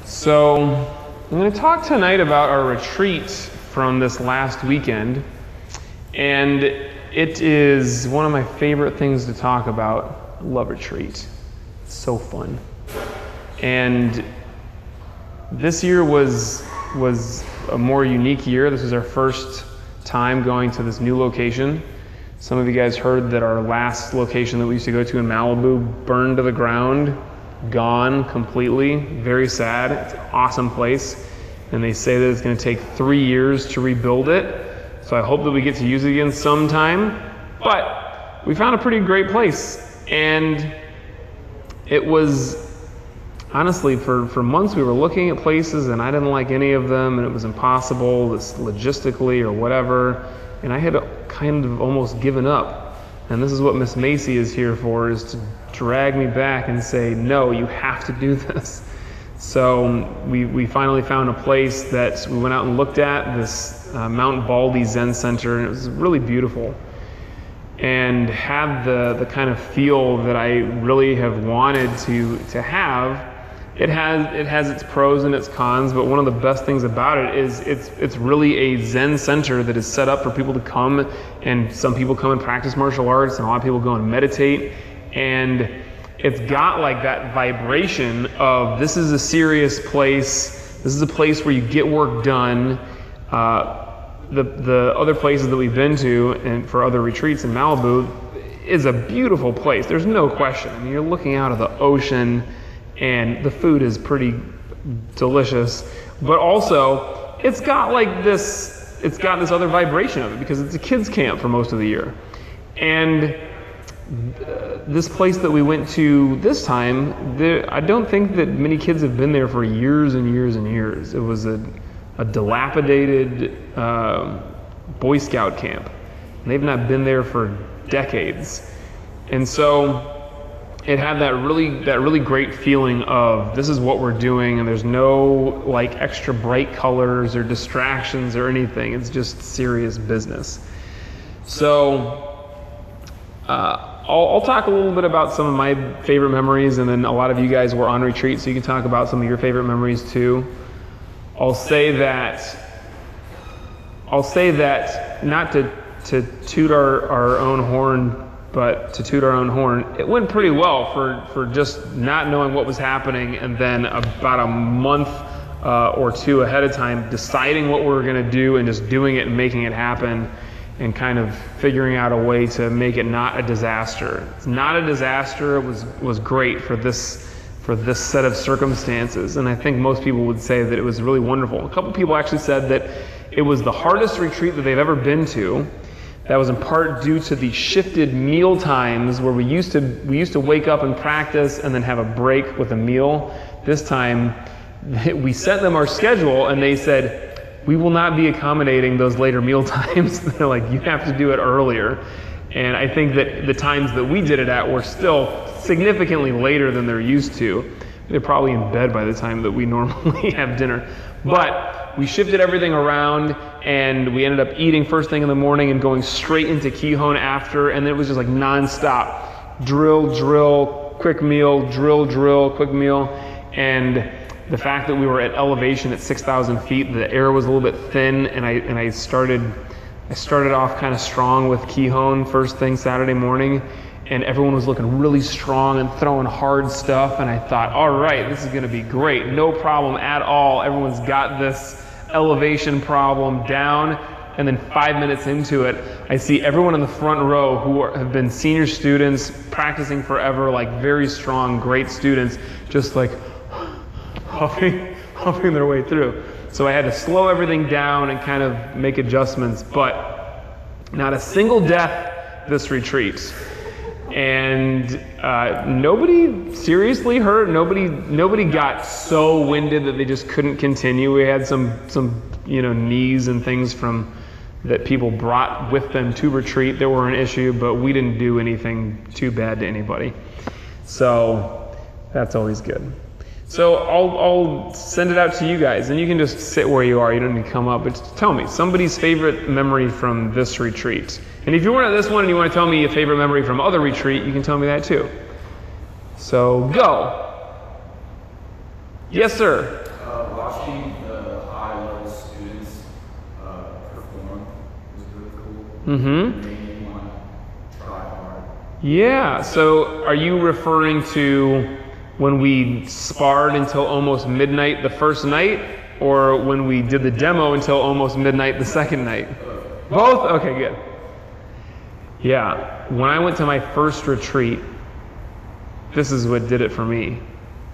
So I'm going to talk tonight about our retreat from this last weekend, and it is one of my favorite things to talk about. I love retreat. It's so fun. And this year was a more unique year. This was our first time going to this new location. Some of you guys heard that our last location that we used to go to in Malibu burned to the ground, gone completely. Very sad. It's an awesome place. And they say that it's going to take 3 years to rebuild it. So I hope that we get to use it again sometime. But we found a pretty great place. And it was, honestly, for months we were looking at places and I didn't like any of them and it was impossible, logistically or whatever. And I had kind of almost given up. And this is what Miss Macy is here for, is to drag me back and say, no, you have to do this. So we finally found a place that we went out and looked at, this Mount Baldy Zen Center, and it was really beautiful. And had the kind of feel that I really have wanted to have. It has its pros and its cons, but one of the best things about it is it's really a Zen center that is set up for people to come, and some people come and practice martial arts, and a lot of people go and meditate, and it's got like that vibration of this is a serious place, this is a place where you get work done. The other places that we've been to and for other retreats in Malibu is a beautiful place. There's no question. I mean, you're looking out of the ocean, and the food is pretty delicious, but also it's got this other vibration of it because it's a kids camp for most of the year. And this place that we went to this time, I don't think that many kids have been there for years and years and years. It was a dilapidated Boy Scout camp. And they've not been there for decades. And so it had that really great feeling of this is what we're doing, and there's no like extra bright colors or distractions or anything. It's just serious business. So I'll talk a little bit about some of my favorite memories, and then a lot of you guys were on retreat, so you can talk about some of your favorite memories too. I'll say that not to toot our own horn, but to toot our own horn, it went pretty well for just not knowing what was happening, and then about a month or two ahead of time deciding what we were going to do and just doing it and making it happen and kind of figuring out a way to make it not a disaster. It's not a disaster. It was great for this set of circumstances, and I think most people would say that it was really wonderful. A couple people actually said that it was the hardest retreat that they've ever been to. That was in part due to the shifted meal times where we used to wake up and practice and then have a break with a meal. This time, we sent them our schedule and they said, we will not be accommodating those later meal times. They're like, you have to do it earlier. And I think that the times that we did it at were still significantly later than they're used to. They're probably in bed by the time that we normally have dinner. But we shifted everything around, and we ended up eating first thing in the morning and going straight into Kihon after, and it was just like nonstop. Drill, quick meal, drill, quick meal. And the fact that we were at elevation at 6,000 feet, the air was a little bit thin, and I started off kind of strong with Kihon first thing Saturday morning, and everyone was looking really strong and throwing hard stuff, and I thought, all right, this is going to be great. No problem at all. Everyone's got this elevation problem down. And then 5 minutes into it, I see everyone in the front row who have been senior students practicing forever, like very strong, great students, just like huffing their way through. So I had to slow everything down and kind of make adjustments, but not a single death this retreat. And nobody seriously hurt. Nobody got so winded that they just couldn't continue. We had some knees and things that people brought with them to retreat that were an issue, but we didn't do anything too bad to anybody. So that's always good. So I'll send it out to you guys, and you can just sit where you are. You don't need to come up, but just tell me somebody's favorite memory from this retreat. And if you weren't at this one and you want to tell me a favorite memory from other retreat, you can tell me that too. So go. Yes, sir. watching the high-level students perform was really cool. Mm-hmm. It made me want to try hard. Yeah, so are you referring to when we sparred until almost midnight the first night, or when we did the demo until almost midnight the second night? Both? Okay, good. Yeah, when I went to my first retreat, this is what did it for me.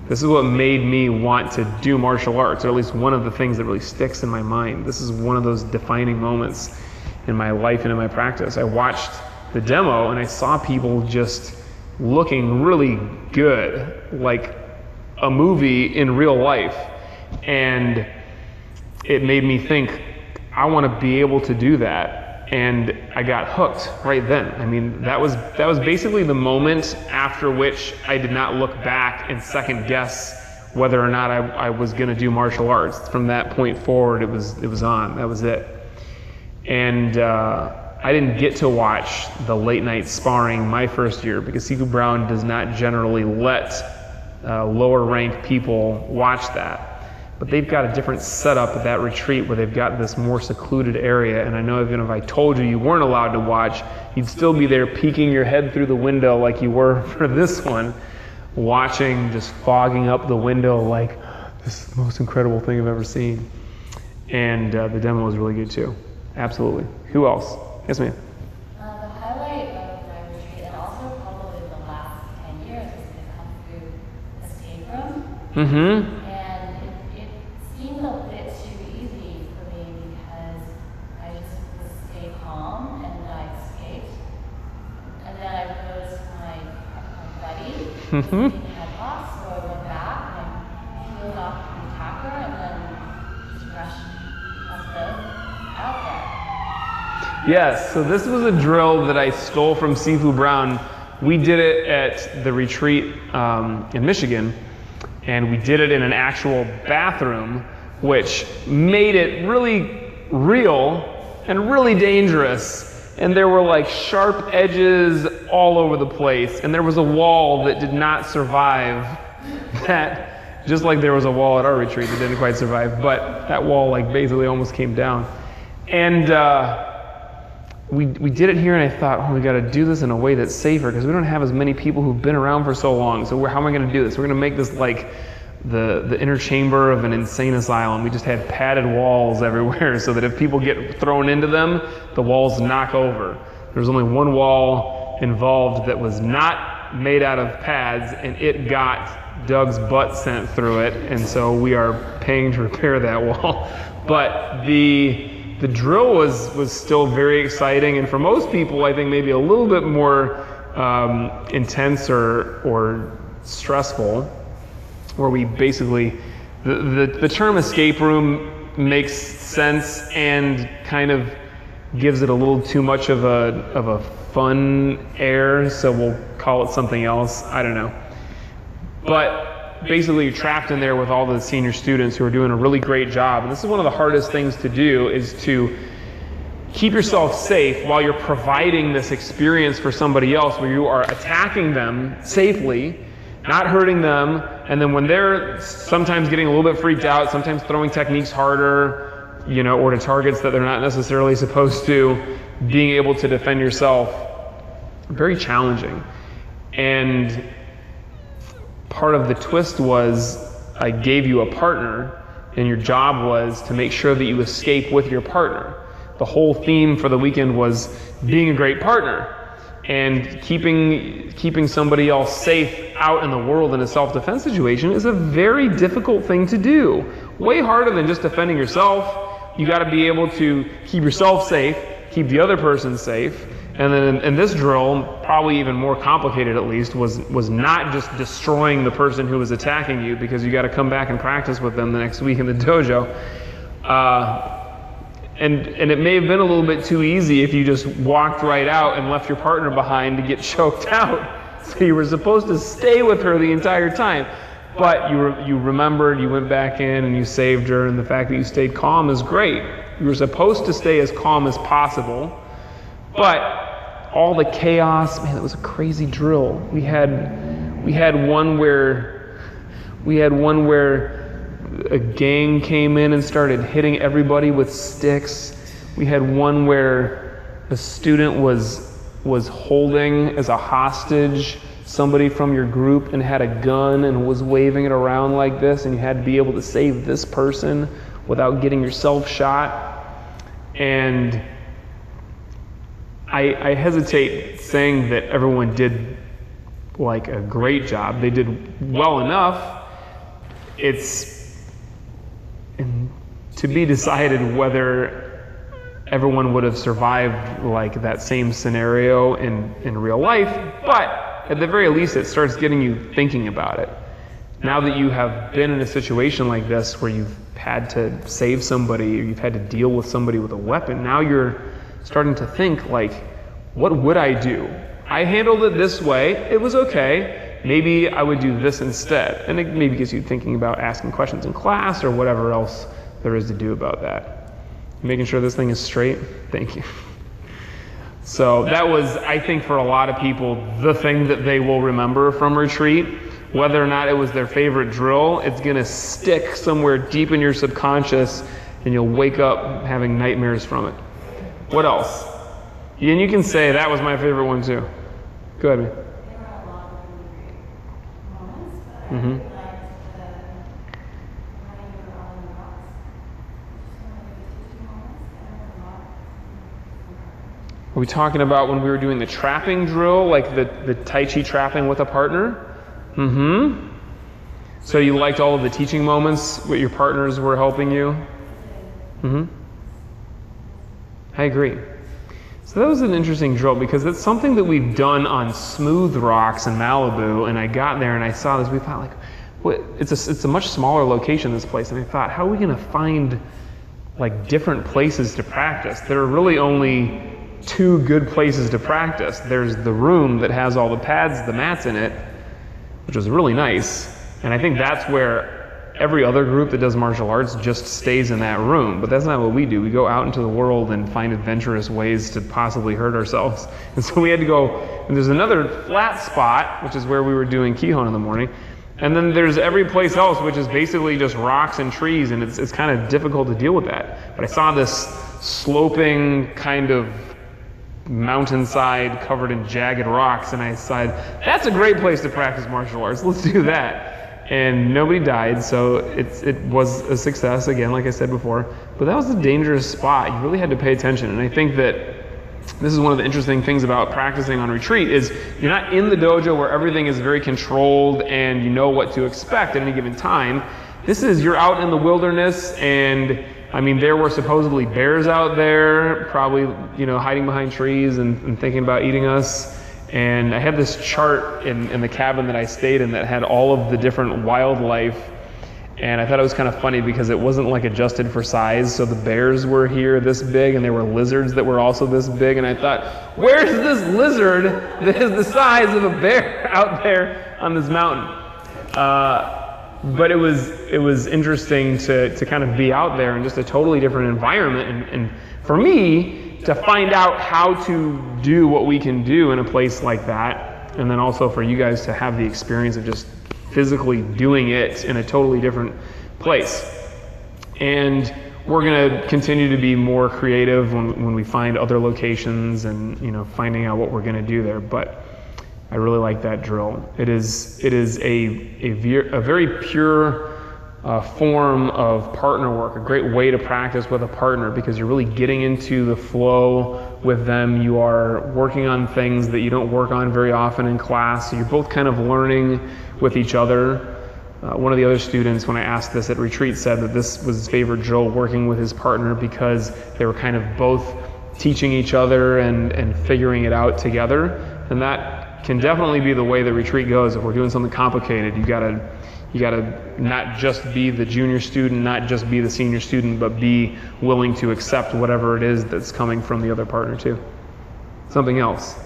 This is what made me want to do martial arts, or at least one of the things that really sticks in my mind. This is one of those defining moments in my life and in my practice. I watched the demo and I saw people just looking really good, like a movie in real life. And it made me think, I want to be able to do that. And I got hooked right then. I mean, that was basically the moment after which I did not look back and second guess whether or not I was going to do martial arts. From that point forward, it was on. That was it. And I didn't get to watch the late night sparring my first year because Sifu Brown does not generally let lower ranked people watch that. But they've got a different setup at that retreat where they've got this more secluded area. And I know even if I told you weren't allowed to watch, you'd still be there peeking your head through the window like you were for this one, watching, just fogging up the window like, this is the most incredible thing I've ever seen. And the demo was really good too. Absolutely. Who else? Yes, ma'am. The highlight of my retreat, and also probably the last 10 years, was the Kung Fu escape room. Mm-hmm. And it seemed a bit too easy for me because I just would stay calm and I escaped. And then I noticed my buddy was getting head loss, so I went back and I peeled off the attacker and then just rushed us both out there. Yes, so this was a drill that I stole from Sifu Brown. We did it at the retreat in Michigan, and we did it in an actual bathroom, which made it really real and really dangerous. And there were like sharp edges all over the place, and there was a wall that did not survive that, just like there was a wall at our retreat that didn't quite survive, but that wall like basically almost came down. And we did it here, and I thought, oh, we got to do this in a way that's safer because we don't have as many people who've been around for so long. So how am I going to do this? We're going to make this like the inner chamber of an insane asylum. We just had padded walls everywhere so that if people get thrown into them, the walls knock over. There was only one wall involved that was not made out of pads, and it got Doug's butt sent through it, and so we are paying to repair that wall. But the drill was still very exciting, and for most people, I think maybe a little bit more intense or stressful, where we basically, the term escape room makes sense and kind of gives it a little too much of a fun air, so we'll call it something else. I don't know. But basically you're trapped in there with all the senior students who are doing a really great job. And this is one of the hardest things to do, is to keep yourself safe while you're providing this experience for somebody else where you are attacking them safely, not hurting them, and then when they're sometimes getting a little bit freaked out, sometimes throwing techniques harder, you know, or to targets that they're not necessarily supposed to, being able to defend yourself, very challenging. And part of the twist was I gave you a partner, and your job was to make sure that you escape with your partner. The whole theme for the weekend was being a great partner and keeping somebody else safe out in the world in a self-defense situation is a very difficult thing to do. Way harder than just defending yourself. You got to be able to keep yourself safe, keep the other person safe. And then in this drill, probably even more complicated at least, was not just destroying the person who was attacking you, because you got to come back and practice with them the next week in the dojo. And it may have been a little bit too easy if you just walked right out and left your partner behind to get choked out. So you were supposed to stay with her the entire time. But you remembered, you went back in and you saved her, and the fact that you stayed calm is great. You were supposed to stay as calm as possible. But all the chaos, man, it was a crazy drill. We had one where a gang came in and started hitting everybody with sticks. We had one where a student was holding as a hostage somebody from your group and had a gun and was waving it around like this, and you had to be able to save this person without getting yourself shot. And I hesitate saying that everyone did like a great job. They did well enough. It's to be decided whether everyone would have survived like that same scenario in real life, but at the very least it starts getting you thinking about it. Now that you have been in a situation like this where you've had to save somebody or you've had to deal with somebody with a weapon, now you're starting to think like, what would I do? I handled it this way, it was okay, maybe I would do this instead. And it maybe gets you thinking about asking questions in class or whatever else there is to do about that. Making sure this thing is straight? Thank you. So that was, I think for a lot of people, the thing that they will remember from retreat. Whether or not it was their favorite drill, it's going to stick somewhere deep in your subconscious and you'll wake up having nightmares from it. What else? And you can say, that was my favorite one too. Go ahead, man. There were a lot of really great moments, but I Mm-hmm. really liked the when you were on the rocks. Just one of the teaching moments. I learned a lot. Are we talking about when we were doing the trapping drill, like the Tai Chi trapping with a partner? Mm-hmm. So you liked all of the teaching moments where your partners were helping you? Mm-hmm. I agree. So that was an interesting drill because it's something that we've done on smooth rocks in Malibu, and I got there and I saw this. We thought like, what? It's a much smaller location, this place, and I thought, how are we going to find like different places to practice? There are really only two good places to practice. There's the room that has all the pads, the mats in it, which was really nice, and I think that's where every other group that does martial arts just stays in that room, but that's not what we do. We go out into the world and find adventurous ways to possibly hurt ourselves. And so we had to go, and there's another flat spot, which is where we were doing Kihon in the morning, and then there's every place else, which is basically just rocks and trees, and it's kind of difficult to deal with that. But I saw this sloping kind of mountainside covered in jagged rocks, and I decided, that's a great place to practice martial arts, let's do that. And nobody died, so it was a success, again, like I said before. But that was a dangerous spot. You really had to pay attention. And I think that this is one of the interesting things about practicing on retreat is you're not in the dojo where everything is very controlled and you know what to expect at any given time. This is, you're out in the wilderness, and I mean, there were supposedly bears out there, probably, you know, hiding behind trees and thinking about eating us. And I had this chart in the cabin that I stayed in that had all of the different wildlife, and I thought it was kind of funny because it wasn't like adjusted for size. So the bears were here this big, and there were lizards that were also this big, and I thought, where's this lizard that is the size of a bear out there on this mountain? But it was interesting to kind of be out there in just a totally different environment, and for me, to find out how to do what we can do in a place like that, and then also for you guys to have the experience of just physically doing it in a totally different place. And we're going to continue to be more creative when we find other locations and, you know, finding out what we're going to do there. But I really like that drill. It is a very pure form of partner work, a great way to practice with a partner because you're really getting into the flow with them. You are working on things that you don't work on very often in class. So you're both kind of learning with each other. One of the other students, when I asked this at retreat, said that this was his favorite drill, working with his partner, because they were kind of both teaching each other and figuring it out together. And that can definitely be the way the retreat goes. If we're doing something complicated, you gotta not just be the junior student, not just be the senior student, but be willing to accept whatever it is that's coming from the other partner too. Something else.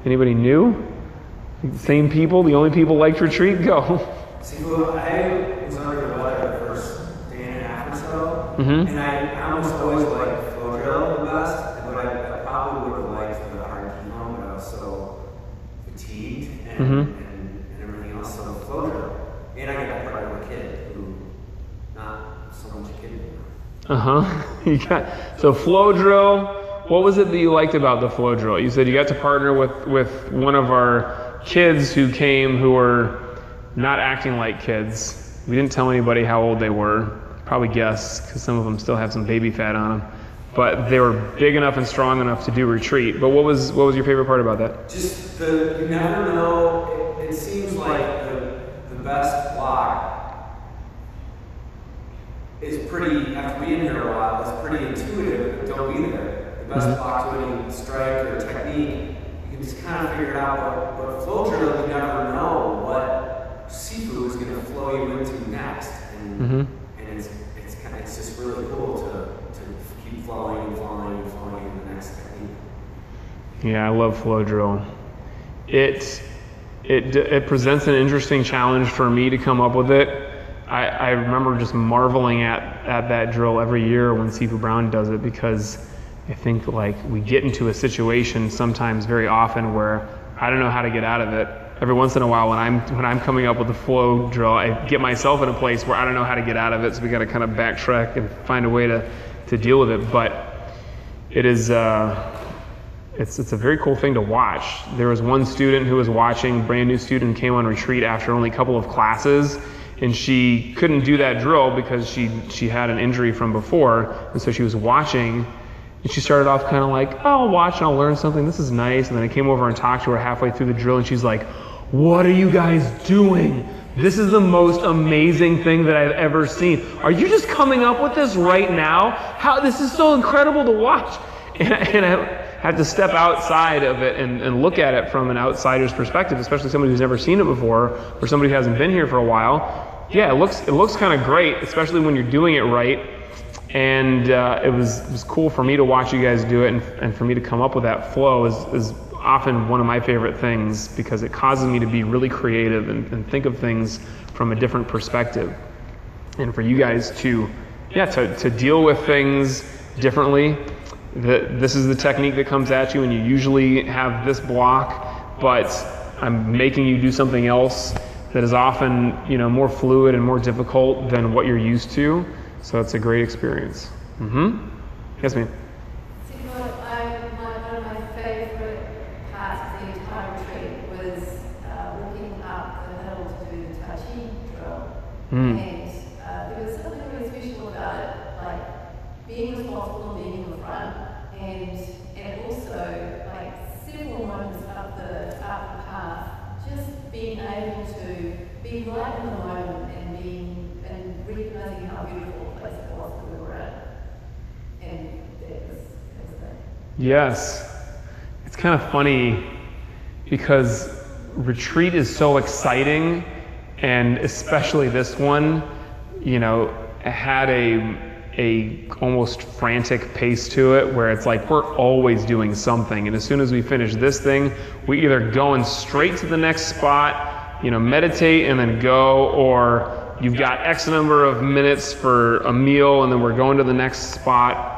Anybody new? Same people? The only people liked retreat? Go. See, well, I was under the weather the first day and a half or so, Mm-hmm. and I almost always liked flow drill the best, but I probably would have liked the hard keynote, but I was so fatigued and, Mm-hmm. and everything else, so flow drill. And I got that part of a kid who, not So flow drill. What was it that you liked about the flow drill? You said you got to partner with one of our kids who came who were not acting like kids. We didn't tell anybody how old they were. Probably guess, because some of them still have some baby fat on them. But they were big enough and strong enough to do retreat. But what was your favorite part about that? Just you never know. It seems like the best block is pretty, after being here a while, it's pretty intuitive, but don't be there. The best block to any strike or technique, you can just kind of figure it out. But flow drill, you never know what seafood is going to flow you into next. And it's just really cool to keep flowing and flowing and flowing in the next technique. Yeah, I love flow drill. It presents an interesting challenge for me to come up with it. I remember just marveling at that drill every year when Seafood Brown does it, because I think like we get into a situation sometimes very often where I don't know how to get out of it. Every once in a while when I'm coming up with a flow drill, I get myself in a place where I don't know how to get out of it, so we got to kind of backtrack and find a way to deal with it. But it is it's a very cool thing to watch. There was one student who was watching, brand new student, came on retreat after only a couple of classes, and she couldn't do that drill because she had an injury from before, and so she was watching, and she started off kind of like, oh, I'll watch and I'll learn something, this is nice. And then I came over and talked to her halfway through the drill, and she's like, what are you guys doing? This is the most amazing thing that I've ever seen. Are you just coming up with this right now? How, this is so incredible to watch. And I had to step outside of it and look at it from an outsider's perspective, especially somebody who's never seen it before, or somebody who hasn't been here for a while. Yeah, it looks kind of great, especially when you're doing it right. And it was cool for me to watch you guys do it, and for me to come up with that flow is often one of my favorite things, because it causes me to be really creative and think of things from a different perspective. And for you guys to deal with things differently. This is the technique that comes at you, and you usually have this block, but I'm making you do something else that is often, more fluid and more difficult than what you're used to. So it's a great experience. Yes, ma'am. One of my favorite parts of the entire retreat was walking up the hill to do the Tai Chi drill. And there was something really special about it, like being responsible and being in the front, and also like several moments up the path, just being able to be right in the moment and recognizing how beautiful a place it was that we were at. And that was that. Yes. It's kind of funny because retreat is so exciting, and especially this one, had a almost frantic pace to it, where it's like we're always doing something, and as soon as we finish this thing, we either going straight to the next spot, meditate and then go, or you've got X number of minutes for a meal and then we're going to the next spot.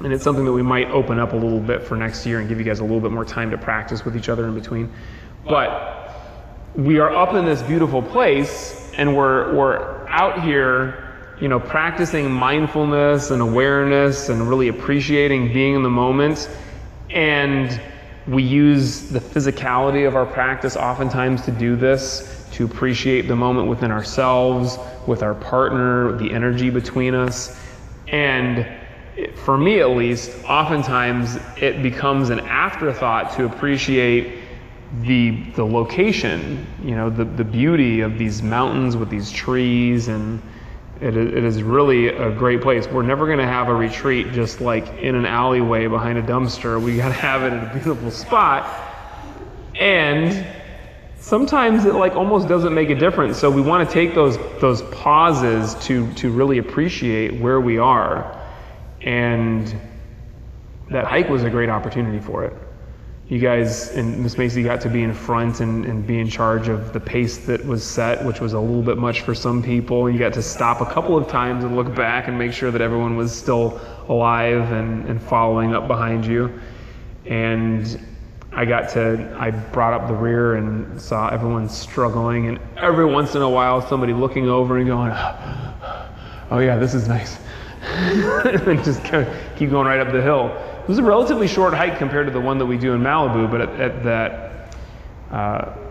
And it's something that we might open up a little bit for next year and give you guys a little bit more time to practice with each other in between. But we are up in this beautiful place, and we're out here, practicing mindfulness and awareness and really appreciating being in the moment. And we use the physicality of our practice oftentimes to do this, to appreciate the moment within ourselves, with our partner, the energy between us. And for me at least, oftentimes it becomes an afterthought to appreciate the location, the beauty of these mountains with these trees, and it is really a great place. We're never going to have a retreat just like in an alleyway behind a dumpster. We got to have it in a beautiful spot. And sometimes it almost doesn't make a difference. So we want to take those pauses to really appreciate where we are. And that hike was a great opportunity for it. You guys and Miss Macy got to be in front and be in charge of the pace that was set, which was a little bit much for some people. You got to stop a couple of times and look back and make sure that everyone was still alive and following up behind you. And I brought up the rear and saw everyone struggling, and every once in a while somebody looking over and going, oh yeah, this is nice. and just kind of keep going right up the hill. It was a relatively short hike compared to the one that we do in Malibu, but at that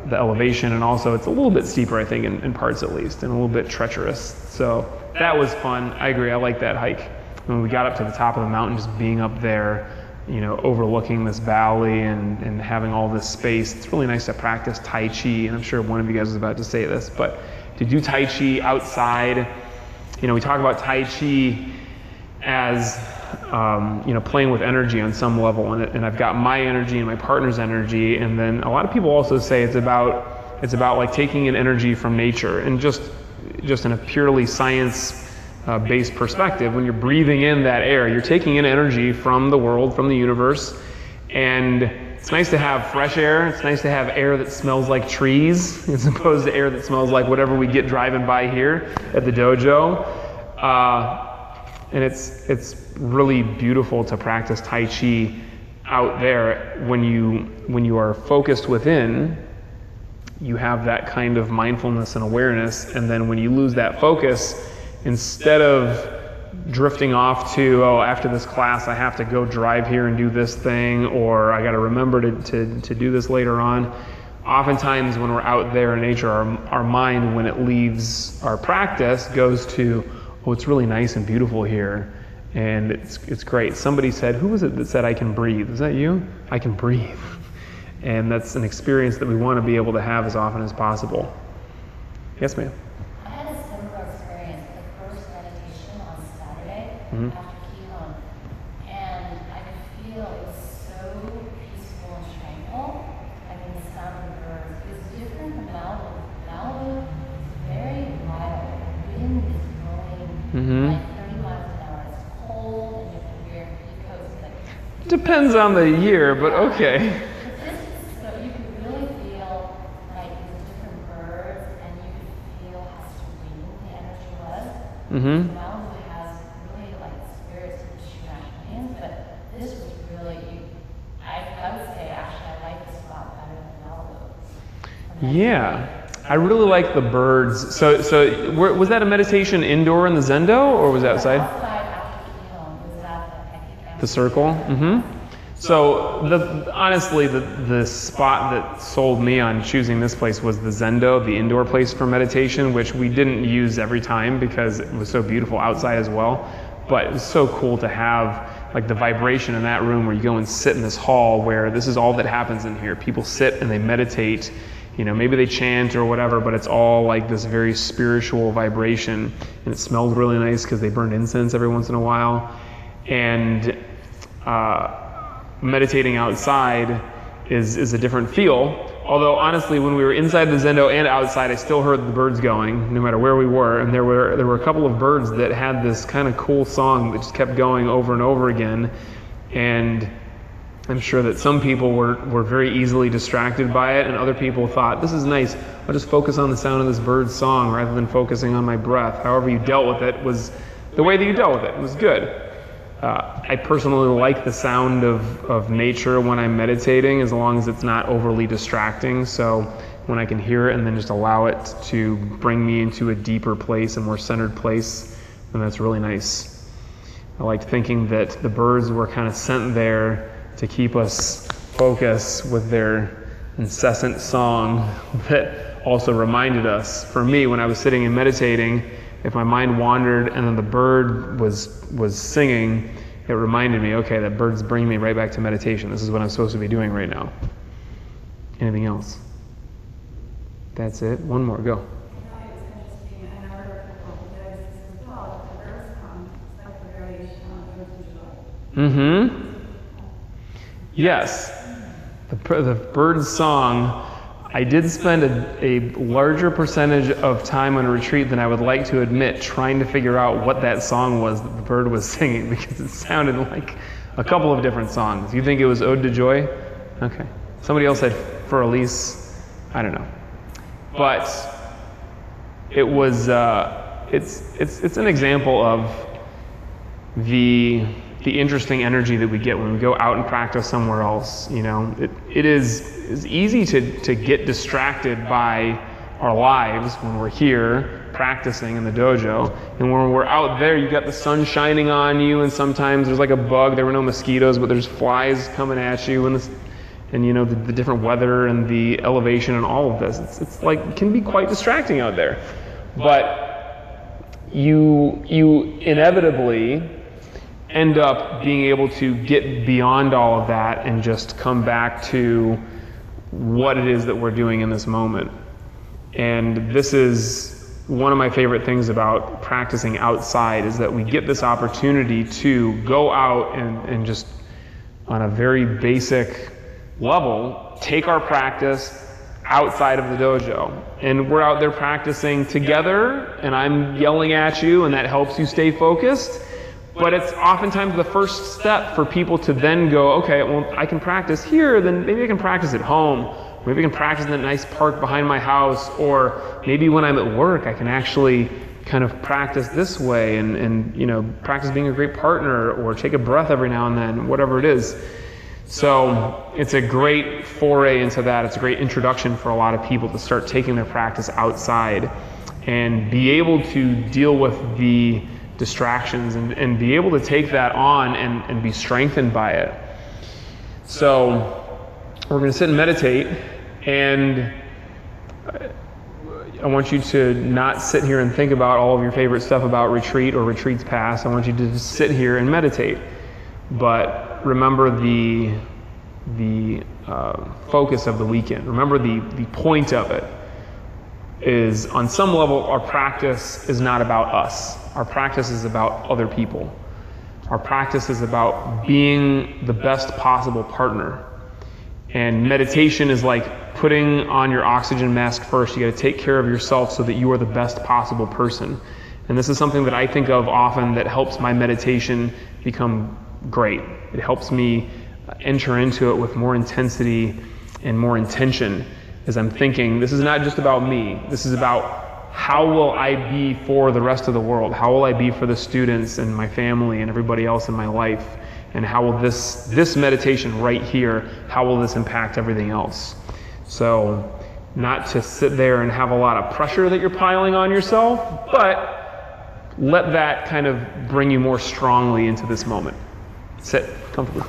the elevation, and also it's a little bit steeper, I think, in parts at least, and a little bit treacherous. So that was fun. I agree. I like that hike. When we got up to the top of the mountain, just being up there, you know, overlooking this valley and having all this space, it's really nice to practice Tai Chi. And I'm sure one of you guys is about to say this, but to do Tai Chi outside, you know, we talk about Tai Chi as, you know, playing with energy on some level, and I've got my energy and my partner's energy, and then a lot of people also say it's about like taking an energy from nature, and just in a purely science based perspective, when you're breathing in that air, you're taking in energy from the world, from the universe, and it's nice to have fresh air. It's nice to have air that smells like trees, as opposed to air that smells like whatever we get driving by here at the dojo. And it's really beautiful to practice Tai Chi out there. When you are focused within, you have that kind of mindfulness and awareness, and then when you lose that focus, instead of drifting off to, oh, after this class I have to go drive here and do this thing, or I got to remember to do this later on, oftentimes when we're out there in nature, our mind, when it leaves our practice, goes to, oh, it's really nice and beautiful here, and it's great. Somebody said, who was it that said I can breathe? Was that you? I can breathe. And that's an experience that we want to be able to have as often as possible. Yes, ma'am? I had a similar experience with the first meditation on Saturday after Kihon, and I could feel it was so peaceful and tranquil. I mean, the sound of the birds, it was different from Malibu. Malibu is very wild. The wind is blowing like 30 miles an hour. It's cold, and you have to wear coats. Like, Depends on the year, but okay. so you could really feel like the different birds, and you could feel how serene the energy was. Malibu has really like spirits of shoot hands, but this was really, I would say actually I like this spot better than Malibu. Yeah. I really like the birds. So was that a meditation indoor in the Zendo, or was it outside? Outside after Kihon was at The circle? So honestly, the spot that sold me on choosing this place was the Zendo, the indoor place for meditation, which we didn't use every time because it was so beautiful outside as well. But it was so cool to have like the vibration in that room where you go and sit in this hall where this is all that happens in here. People sit and they meditate. You know, maybe they chant or whatever, but it's all like this very spiritual vibration, and it smells really nice because they burned incense every once in a while. And meditating outside is a different feel. Although honestly, when we were inside the Zendo and outside, I still heard the birds going, no matter where we were. And there were a couple of birds that had this kind of cool song that just kept going over and over again. And I'm sure that some people were very easily distracted by it, and other people thought, this is nice, I'll just focus on the sound of this bird's song rather than focusing on my breath. However you dealt with it was the way that you dealt with it. It was good. I personally like the sound of nature when I'm meditating, as long as it's not overly distracting. So when I can hear it and then just allow it to bring me into a deeper place, a more centered place, then that's really nice. I liked thinking that the birds were kind of sent there to keep us focused with their incessant song that also reminded us, for me, when I was sitting and meditating, if my mind wandered and then the bird was singing, it reminded me, okay, that bird's bringing me right back to meditation. This is what I'm supposed to be doing right now. Anything else? That's it. One more. Go. Yes. The bird's song, I did spend a larger percentage of time on a retreat than I would like to admit trying to figure out what that song was that the bird was singing, because it sounded like a couple of different songs. You think it was Ode to Joy? Okay. Somebody else said For Elise. I don't know. But it was, it's an example of the interesting energy that we get when we go out and practice somewhere else. You know, it is easy to get distracted by our lives when we're here practicing in the dojo. And when we're out there, you got the sun shining on you, and sometimes there's like a bug. There were no mosquitoes, but there's flies coming at you, and you know, the different weather and the elevation and all of this. It's like, it can be quite distracting out there. But you inevitably end up being able to get beyond all of that and just come back to what it is that we're doing in this moment. And this is one of my favorite things about practicing outside, is that we get this opportunity to go out and just on a very basic level take our practice outside of the dojo. And we're out there practicing together, and I'm yelling at you, and that helps you stay focused. But it's oftentimes the first step for people to then go, okay, well, I can practice here, then maybe I can practice at home. Maybe I can practice in that nice park behind my house, or maybe when I'm at work, I can actually kind of practice this way and you know, practice being a great partner, or take a breath every now and then, whatever it is. So it's a great foray into that. It's a great introduction for a lot of people to start taking their practice outside and be able to deal with the distractions and be able to take that on and be strengthened by it. So we're going to sit and meditate, and I want you to not sit here and think about all of your favorite stuff about retreat or retreats past. I want you to just sit here and meditate. But remember the focus of the weekend. Remember the point of it is, on some level, our practice is not about us. Our practice is about other people. Our practice is about being the best possible partner. And meditation is like putting on your oxygen mask first. You got to take care of yourself so that you are the best possible person. And this is something that I think of often that helps my meditation become great. It helps me enter into it with more intensity and more intention, as I'm thinking, this is not just about me. This is about, how will I be for the rest of the world? How will I be for the students and my family and everybody else in my life? And how will this meditation right here, how will this impact everything else? So not to sit there and have a lot of pressure that you're piling on yourself, but let that kind of bring you more strongly into this moment. Sit comfortably.